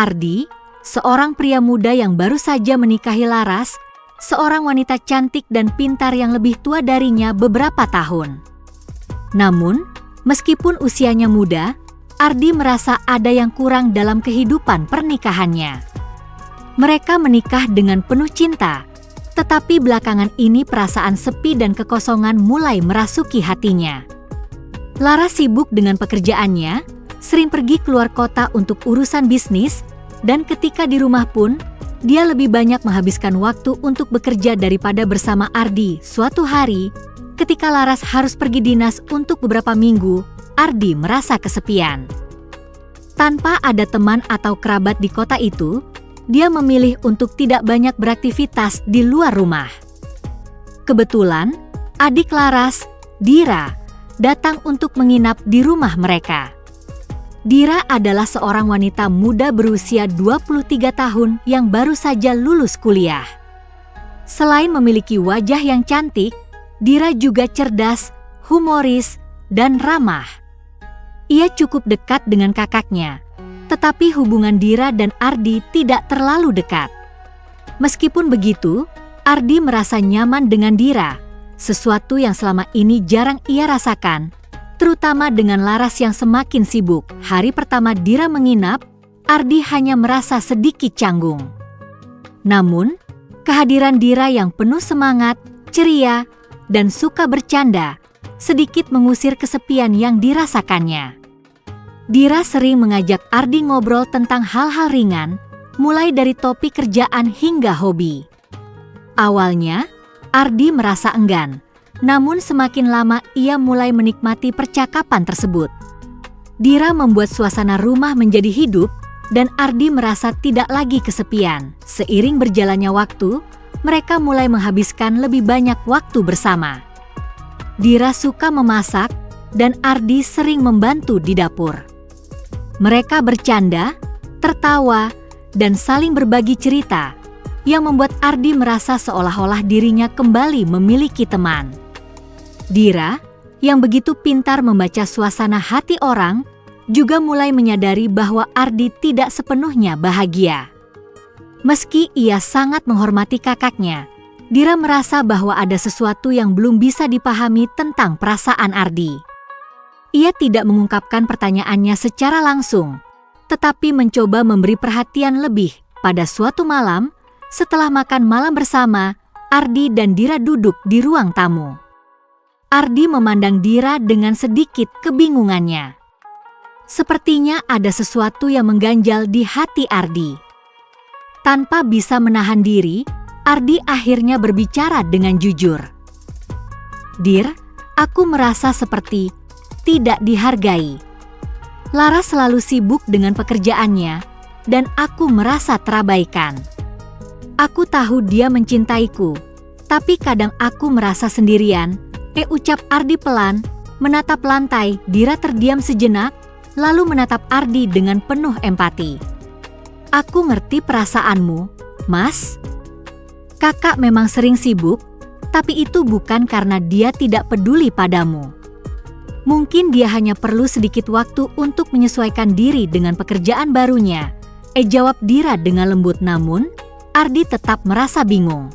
Ardi, seorang pria muda yang baru saja menikahi Laras, seorang wanita cantik dan pintar yang lebih tua darinya beberapa tahun. Namun, meskipun usianya muda, Ardi merasa ada yang kurang dalam kehidupan pernikahannya. Mereka menikah dengan penuh cinta, tetapi belakangan ini perasaan sepi dan kekosongan mulai merasuki hatinya. Laras sibuk dengan pekerjaannya, sering pergi keluar kota untuk urusan bisnis, dan ketika di rumah pun, dia lebih banyak menghabiskan waktu untuk bekerja daripada bersama Ardi. Suatu hari, ketika Laras harus pergi dinas untuk beberapa minggu, Ardi merasa kesepian. Tanpa ada teman atau kerabat di kota itu, dia memilih untuk tidak banyak beraktivitas di luar rumah. Kebetulan, adik Laras, Dira, datang untuk menginap di rumah mereka. Dira adalah seorang wanita muda berusia 23 tahun yang baru saja lulus kuliah. Selain memiliki wajah yang cantik, Dira juga cerdas, humoris, dan ramah. Ia cukup dekat dengan kakaknya, tetapi hubungan Dira dan Ardi tidak terlalu dekat. Meskipun begitu, Ardi merasa nyaman dengan Dira, sesuatu yang selama ini jarang ia rasakan, terutama dengan Laras yang semakin sibuk. Hari pertama Dira menginap, Ardi hanya merasa sedikit canggung. Namun, kehadiran Dira yang penuh semangat, ceria, dan suka bercanda, sedikit mengusir kesepian yang dirasakannya. Dira sering mengajak Ardi ngobrol tentang hal-hal ringan, mulai dari topik kerjaan hingga hobi. Awalnya, Ardi merasa enggan, namun semakin lama ia mulai menikmati percakapan tersebut. Dira membuat suasana rumah menjadi hidup, dan Ardi merasa tidak lagi kesepian. Seiring berjalannya waktu, mereka mulai menghabiskan lebih banyak waktu bersama. Dira suka memasak, dan Ardi sering membantu di dapur. Mereka bercanda, tertawa, dan saling berbagi cerita, yang membuat Ardi merasa seolah-olah dirinya kembali memiliki teman. Dira, yang begitu pintar membaca suasana hati orang, juga mulai menyadari bahwa Ardi tidak sepenuhnya bahagia. Meski ia sangat menghormati kakaknya, Dira merasa bahwa ada sesuatu yang belum bisa dipahami tentang perasaan Ardi. Ia tidak mengungkapkan pertanyaannya secara langsung, tetapi mencoba memberi perhatian lebih. Pada suatu malam, setelah makan malam bersama, Ardi dan Dira duduk di ruang tamu. Ardi memandang Dira dengan sedikit kebingungannya. Sepertinya ada sesuatu yang mengganjal di hati Ardi. Tanpa bisa menahan diri, Ardi akhirnya berbicara dengan jujur. "Dir, aku merasa seperti tidak dihargai. Laras selalu sibuk dengan pekerjaannya, dan aku merasa terabaikan. Aku tahu dia mencintaiku, tapi kadang aku merasa sendirian." Ucap Ardi pelan, menatap lantai. Dira terdiam sejenak, lalu menatap Ardi dengan penuh empati. "Aku ngerti perasaanmu, Mas. Kakak memang sering sibuk, tapi itu bukan karena dia tidak peduli padamu. Mungkin dia hanya perlu sedikit waktu untuk menyesuaikan diri dengan pekerjaan barunya," jawab Dira dengan lembut. Namun, Ardi tetap merasa bingung.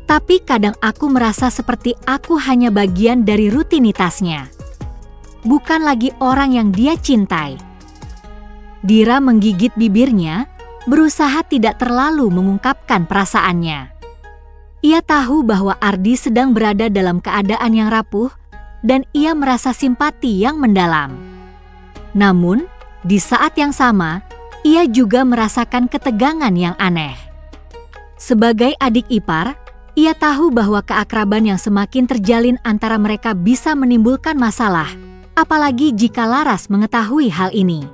"Tapi kadang aku merasa seperti aku hanya bagian dari rutinitasnya. Bukan lagi orang yang dia cintai." Dira menggigit bibirnya, berusaha tidak terlalu mengungkapkan perasaannya. Ia tahu bahwa Ardi sedang berada dalam keadaan yang rapuh, dan ia merasa simpati yang mendalam. Namun, di saat yang sama, ia juga merasakan ketegangan yang aneh. Sebagai adik ipar, ia tahu bahwa keakraban yang semakin terjalin antara mereka bisa menimbulkan masalah, apalagi jika Laras mengetahui hal ini.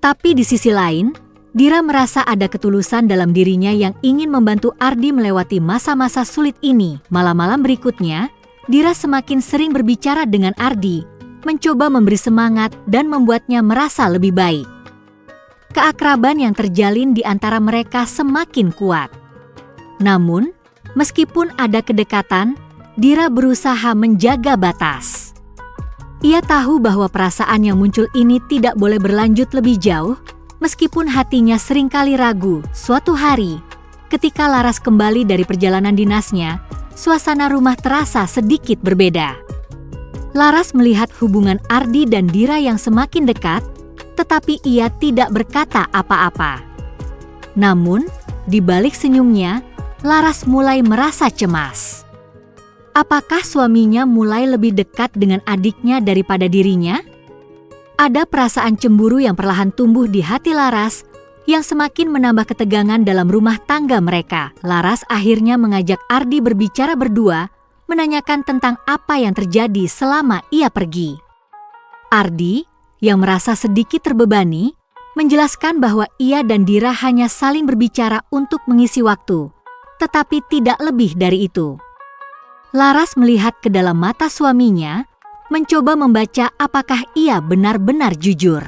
Tapi di sisi lain, Dira merasa ada ketulusan dalam dirinya yang ingin membantu Ardi melewati masa-masa sulit ini. Malam-malam berikutnya, Dira semakin sering berbicara dengan Ardi, mencoba memberi semangat dan membuatnya merasa lebih baik. Keakraban yang terjalin di antara mereka semakin kuat. Namun, meskipun ada kedekatan, Dira berusaha menjaga batas. Ia tahu bahwa perasaan yang muncul ini tidak boleh berlanjut lebih jauh, Meskipun hatinya seringkali ragu, suatu hari, ketika Laras kembali dari perjalanan dinasnya, suasana rumah terasa sedikit berbeda. Laras melihat hubungan Ardi dan Dira yang semakin dekat, tetapi ia tidak berkata apa-apa. Namun, di balik senyumnya, Laras mulai merasa cemas. Apakah suaminya mulai lebih dekat dengan adiknya daripada dirinya? Ada perasaan cemburu yang perlahan tumbuh di hati Laras, yang semakin menambah ketegangan dalam rumah tangga mereka. Laras akhirnya mengajak Ardi berbicara berdua, menanyakan tentang apa yang terjadi selama ia pergi. Ardi, yang merasa sedikit terbebani, menjelaskan bahwa ia dan Dira hanya saling berbicara untuk mengisi waktu, tetapi tidak lebih dari itu. Laras melihat ke dalam mata suaminya, mencoba membaca apakah ia benar-benar jujur.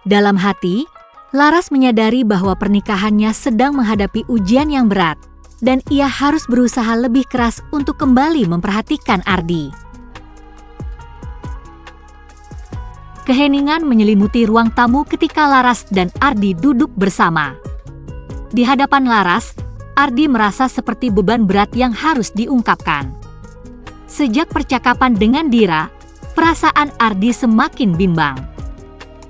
Dalam hati, Laras menyadari bahwa pernikahannya sedang menghadapi ujian yang berat, dan ia harus berusaha lebih keras untuk kembali memperhatikan Ardi. Keheningan menyelimuti ruang tamu ketika Laras dan Ardi duduk bersama. Di hadapan Laras, Ardi merasa seperti beban berat yang harus diungkapkan. Sejak percakapan dengan Dira, perasaan Ardi semakin bimbang.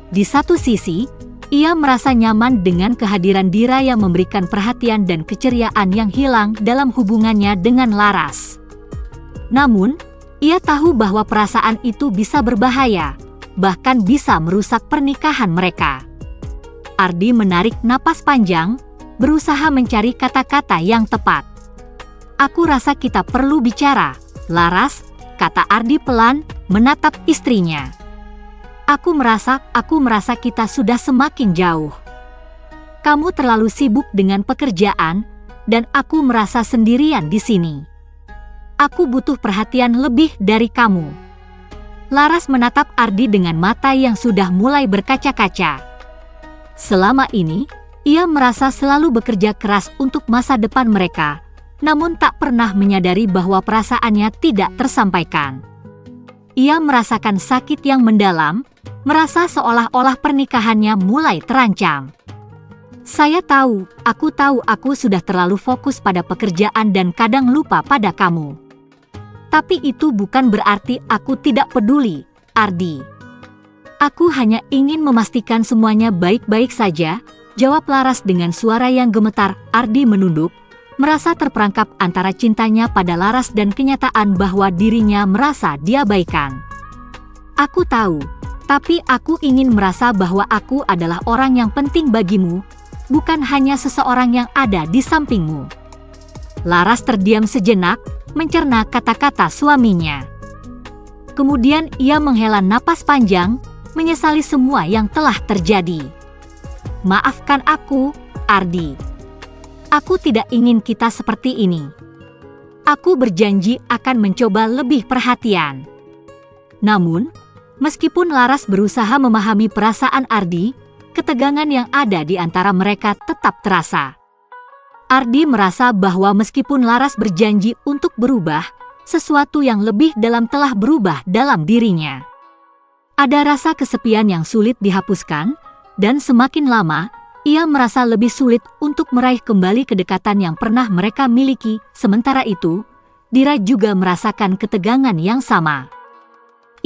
Di satu sisi, ia merasa nyaman dengan kehadiran Dira yang memberikan perhatian dan keceriaan yang hilang dalam hubungannya dengan Laras. Namun, ia tahu bahwa perasaan itu bisa berbahaya, bahkan bisa merusak pernikahan mereka. Ardi menarik napas panjang, berusaha mencari kata-kata yang tepat. "Aku rasa kita perlu bicara, Laras," kata Ardi pelan, menatap istrinya. Aku merasa kita sudah semakin jauh. Kamu terlalu sibuk dengan pekerjaan, dan aku merasa sendirian di sini. Aku butuh perhatian lebih dari kamu." Laras menatap Ardi dengan mata yang sudah mulai berkaca-kaca. Selama ini, ia merasa selalu bekerja keras untuk masa depan mereka, namun tak pernah menyadari bahwa perasaannya tidak tersampaikan. Ia merasakan sakit yang mendalam, merasa seolah-olah pernikahannya mulai terancam. Aku tahu aku sudah terlalu fokus pada pekerjaan dan kadang lupa pada kamu. Tapi itu bukan berarti aku tidak peduli, Ardi. Aku hanya ingin memastikan semuanya baik-baik saja, jawab Laras dengan suara yang gemetar. Ardi menunduk, merasa terperangkap antara cintanya pada Laras dan kenyataan bahwa dirinya merasa diabaikan. Aku tahu, tapi aku ingin merasa bahwa aku adalah orang yang penting bagimu, bukan hanya seseorang yang ada di sampingmu. Laras terdiam sejenak, mencerna kata-kata suaminya. Kemudian ia menghela napas panjang, menyesali semua yang telah terjadi. Maafkan aku, Ardi. Aku tidak ingin kita seperti ini. Aku berjanji akan mencoba lebih perhatian. Namun, meskipun Laras berusaha memahami perasaan Ardi, ketegangan yang ada di antara mereka tetap terasa. Ardi merasa bahwa meskipun Laras berjanji untuk berubah, sesuatu yang lebih dalam telah berubah dalam dirinya. Ada rasa kesepian yang sulit dihapuskan, dan semakin lama, ia merasa lebih sulit untuk meraih kembali kedekatan yang pernah mereka miliki. Sementara itu, Dira juga merasakan ketegangan yang sama.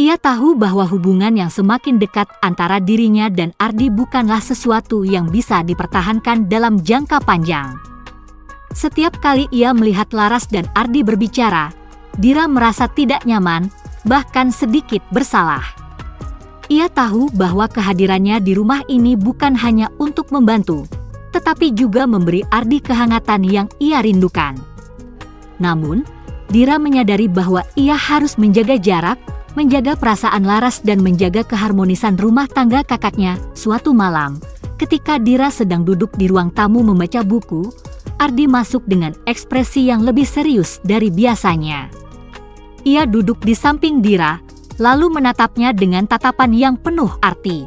Ia tahu bahwa hubungan yang semakin dekat antara dirinya dan Ardi bukanlah sesuatu yang bisa dipertahankan dalam jangka panjang. Setiap kali ia melihat Laras dan Ardi berbicara, Dira merasa tidak nyaman, bahkan sedikit bersalah. Ia tahu bahwa kehadirannya di rumah ini bukan hanya untuk membantu, tetapi juga memberi Ardi kehangatan yang ia rindukan. Namun, Dira menyadari bahwa ia harus menjaga jarak, menjaga perasaan Laras dan menjaga keharmonisan rumah tangga kakaknya. Suatu malam, ketika Dira sedang duduk di ruang tamu membaca buku, Ardi masuk dengan ekspresi yang lebih serius dari biasanya. Ia duduk di samping Dira, lalu menatapnya dengan tatapan yang penuh arti.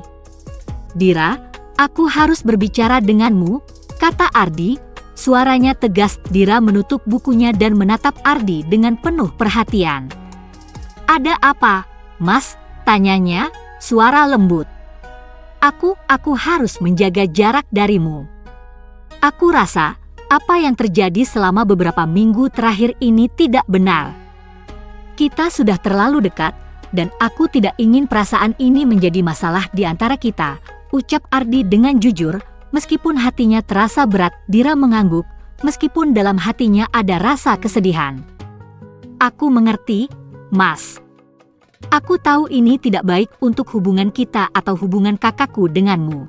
"Dira, aku harus berbicara denganmu," kata Ardi. Suaranya tegas. Dira menutup bukunya dan menatap Ardi dengan penuh perhatian. "Ada apa, Mas?" tanyanya, suara lembut. Aku harus menjaga jarak darimu. Aku rasa apa yang terjadi selama beberapa minggu terakhir ini tidak benar. Kita sudah terlalu dekat, dan aku tidak ingin perasaan ini menjadi masalah di antara kita, ucap Ardi dengan jujur, meskipun hatinya terasa berat. Dira mengangguk, meskipun dalam hatinya ada rasa kesedihan. Aku mengerti, Mas. Aku tahu ini tidak baik untuk hubungan kita atau hubungan kakakku denganmu.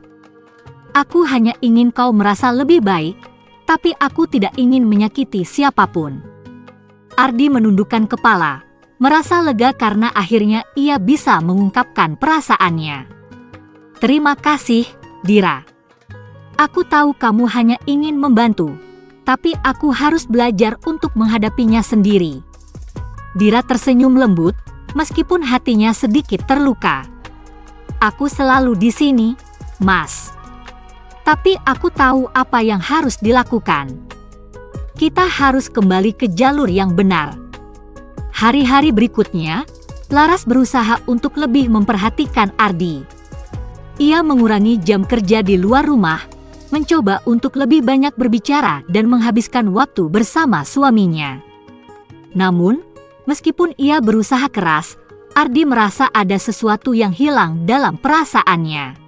Aku hanya ingin kau merasa lebih baik, tapi aku tidak ingin menyakiti siapapun. Ardi menundukkan kepala, merasa lega karena akhirnya ia bisa mengungkapkan perasaannya. Terima kasih, Dira. Aku tahu kamu hanya ingin membantu, tapi aku harus belajar untuk menghadapinya sendiri. Dira tersenyum lembut, meskipun hatinya sedikit terluka. Aku selalu di sini, Mas. Tapi aku tahu apa yang harus dilakukan. Kita harus kembali ke jalur yang benar. Hari-hari berikutnya, Laras berusaha untuk lebih memperhatikan Ardi. Ia mengurangi jam kerja di luar rumah, mencoba untuk lebih banyak berbicara dan menghabiskan waktu bersama suaminya. Namun, meskipun ia berusaha keras, Ardi merasa ada sesuatu yang hilang dalam perasaannya.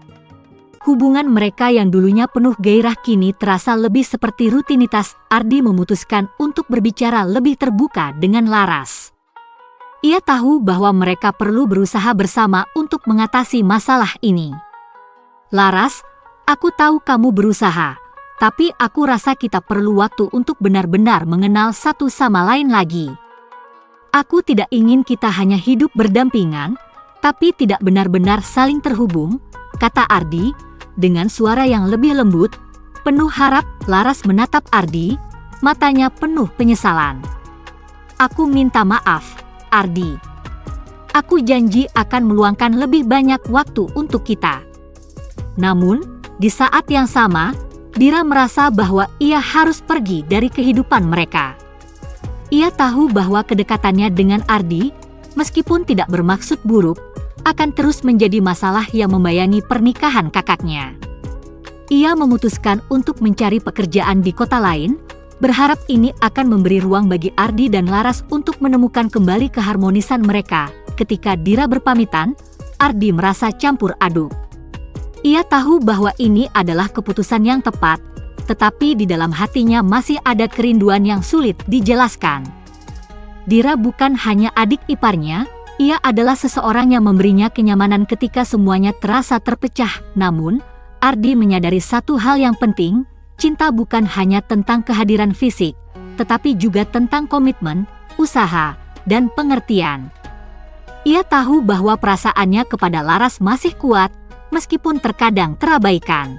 Hubungan mereka yang dulunya penuh gairah kini terasa lebih seperti rutinitas. Ardi memutuskan untuk berbicara lebih terbuka dengan Laras. Ia tahu bahwa mereka perlu berusaha bersama untuk mengatasi masalah ini. Laras, aku tahu kamu berusaha, tapi aku rasa kita perlu waktu untuk benar-benar mengenal satu sama lain lagi. Aku tidak ingin kita hanya hidup berdampingan, tapi tidak benar-benar saling terhubung, kata Ardi dengan suara yang lebih lembut. Penuh harap, Laras menatap Ardi, matanya penuh penyesalan. Aku minta maaf, Ardi. Aku janji akan meluangkan lebih banyak waktu untuk kita. Namun, di saat yang sama, Dira merasa bahwa ia harus pergi dari kehidupan mereka. Ia tahu bahwa kedekatannya dengan Ardi, meskipun tidak bermaksud buruk, akan terus menjadi masalah yang membayangi pernikahan kakaknya. Ia memutuskan untuk mencari pekerjaan di kota lain, berharap ini akan memberi ruang bagi Ardi dan Laras untuk menemukan kembali keharmonisan mereka. Ketika Dira berpamitan, Ardi merasa campur aduk. Ia tahu bahwa ini adalah keputusan yang tepat, tetapi di dalam hatinya masih ada kerinduan yang sulit dijelaskan. Dira bukan hanya adik iparnya, ia adalah seseorang yang memberinya kenyamanan ketika semuanya terasa terpecah. Namun, Ardi menyadari satu hal yang penting, cinta bukan hanya tentang kehadiran fisik, tetapi juga tentang komitmen, usaha, dan pengertian. Ia tahu bahwa perasaannya kepada Laras masih kuat, meskipun terkadang terabaikan.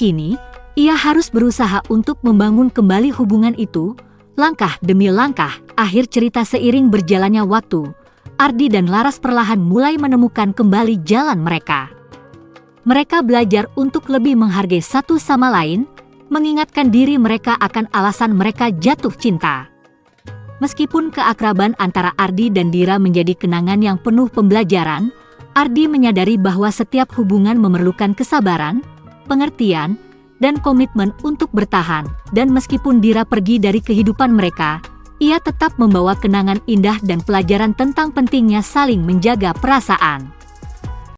Kini, ia harus berusaha untuk membangun kembali hubungan itu, langkah demi langkah. Akhir cerita seiring berjalannya waktu, Ardi dan Laras perlahan mulai menemukan kembali jalan mereka. Mereka belajar untuk lebih menghargai satu sama lain, mengingatkan diri mereka akan alasan mereka jatuh cinta. Meskipun keakraban antara Ardi dan Dira menjadi kenangan yang penuh pembelajaran, Ardi menyadari bahwa setiap hubungan memerlukan kesabaran, pengertian, dan komitmen untuk bertahan. Dan meskipun Dira pergi dari kehidupan mereka, ia tetap membawa kenangan indah dan pelajaran tentang pentingnya saling menjaga perasaan.